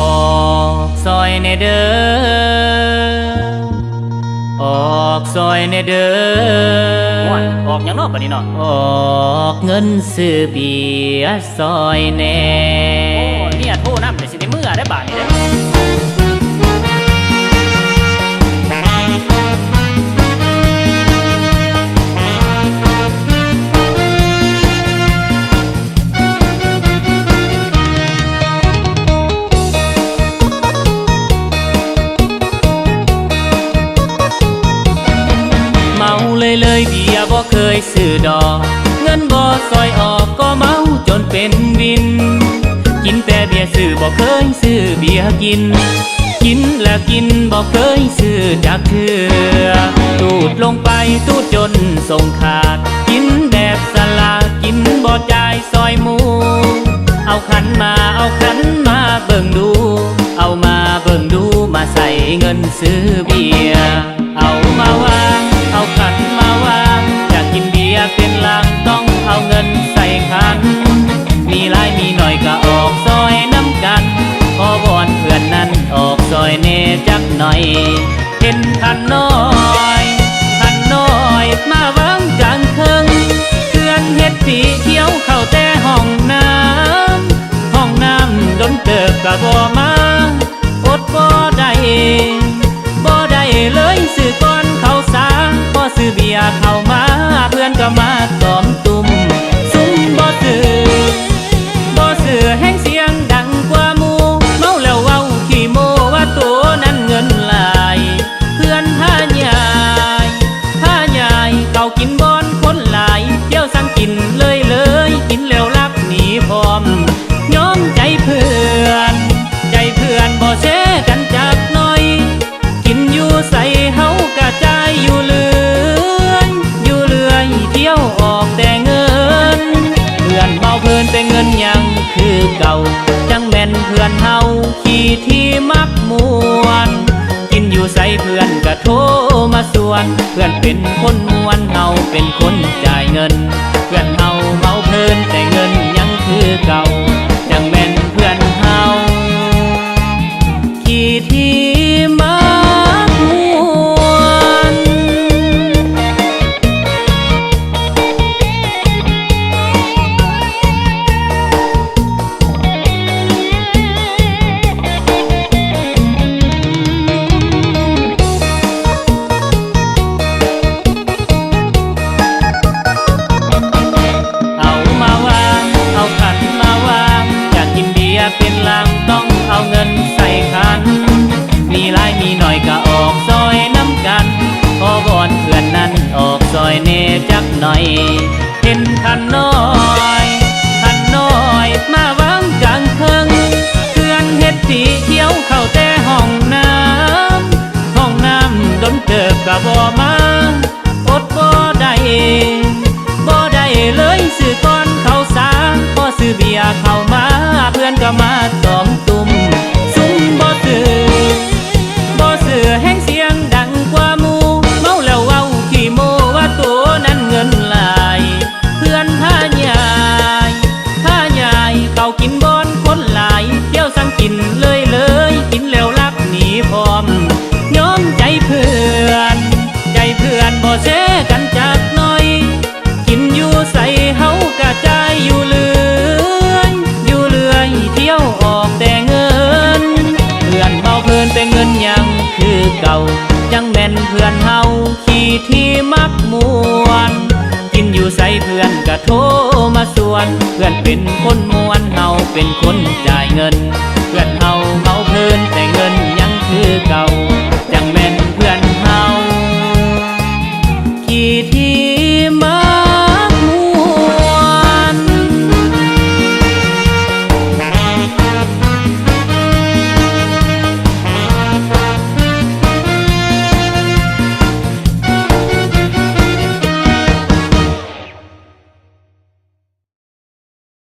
ออกซอยในเด้อออกซอยในเด้อออกยังนอกปะนี่เนาะออกเงินซื้อเบียร์ซอยแน่เนี่ยโทษน้ำแต่สิในเมื่อได้บาทนี่เด้อเลยเบียร์บ่เคยซื้อดอกเงินบ่ซอยออกก็เมาจนเป็นวินกินแต่เบียร์ซื้อบ่เคยซื้อเบียร์กินกินแล้วกินบ่เคยซื้อจากเถื่อตูดลงไปตูดจนส่งขาดกินแบบสลากินบ่จ่ายซอยหมูเอาขันมาเบิ่งดูเอามาเบิ่งดูมาใส่เงินซื้อเบียร์เอามาวางเอาขันมาวางอยากกินเบียร์เป็นลังต้องเอาเงินใส่ขันมีหลายมีหน่อยก็ออกซอยน้ำกันขอวอนเพื่อนนั้นออกซอยเนจักหน่อยเห็นขันน้อยมาวางกลางเคิงเพื่อนเฮ็ดผีเที่ยวเข้าแต่ห้องน้ำดนเติบก็บ่มาอดบ่ได้เลยซื้อก่อนเขาสาพอซื้อเบียร์เข้ามาเพื่อนก็มาตอมตุ่มซุ้มบ่ซื้อแห้งเสียงดังกว่าหมู่เมาแล้วเว้าขี้โมว่าตัวนั้นเงินหลายเพื่อนผ้าใหญ่เขากินบอนคนหลายเที่ยวสั่งกินเลยกินแล้วรักหนีพร้อมยอมใจเพื่อนบ่แช่กันจากน้อยกินอยู่ใส่เฮากระจายอยู่เรื่อยเที่ยวออกแต่เงินเพื่อนเมาเพลินแต่เงินยังคือเก่าจังแม่นเพื่อนเฮาขี่ที่มักมวนกินอยู่ใส่เพื่อนก็โทรมาส่วนเพื่อนเป็นคนมวนเฮาเป็นคนจ่ายเงินเพื่อนเฮาเมาเพลินแต่เงินยังคือเก่าจังแม่นเพื่อนเฮาขี่ที่มักมวนเป็นลางต้องเอาเงินใส่ขันมีหลายมีหน่อยก็ออกซอยน้ำกันขอวอนเพื่อนนั้นออกซอยเนจักหน่อยเห็นขันน้อยมาวางกลางเคิงเพื่อนเฮ็ดผีเที่ยวเข้าแต่ห้องน้ำดนเติบก็บ่มาอดบ่ได้เลยซื้อก่อนเขาสาพอซื้อเบียร์เข้ามาเพื่อนก็มาตอมตุ่มซุ้มบ่ซื้อแห้งเสียงดังกว่าหมู่เมาแล้วเว้าขี้โมว่าตัวนั้นเงินหลายเพื่อนผ้าใหญ่เขากินบอนคนหลายเที่ยวสั่งกินเลยกินแล้วรักหนีพร้อมยอมใจเพื่อนบ่แช่กันจากน้อยกินอยู่ใส่เฮากระจายอยู่เรื่อยเที่ยวออกแต่เงินเพื่อนเมาเพลินแต่เงินยังคือเก่าจังแม่นเพื่อนเฮาขี่ที่มักมวนกินอยู่ใส่เพื่อนก็โทรมาส่วนเพื่อนเป็นคนมวนเฮาเป็นคนจ่ายเงินเพื่อนเฮาเมาเพลินแต่เงินยังคือเก่าจังแม่น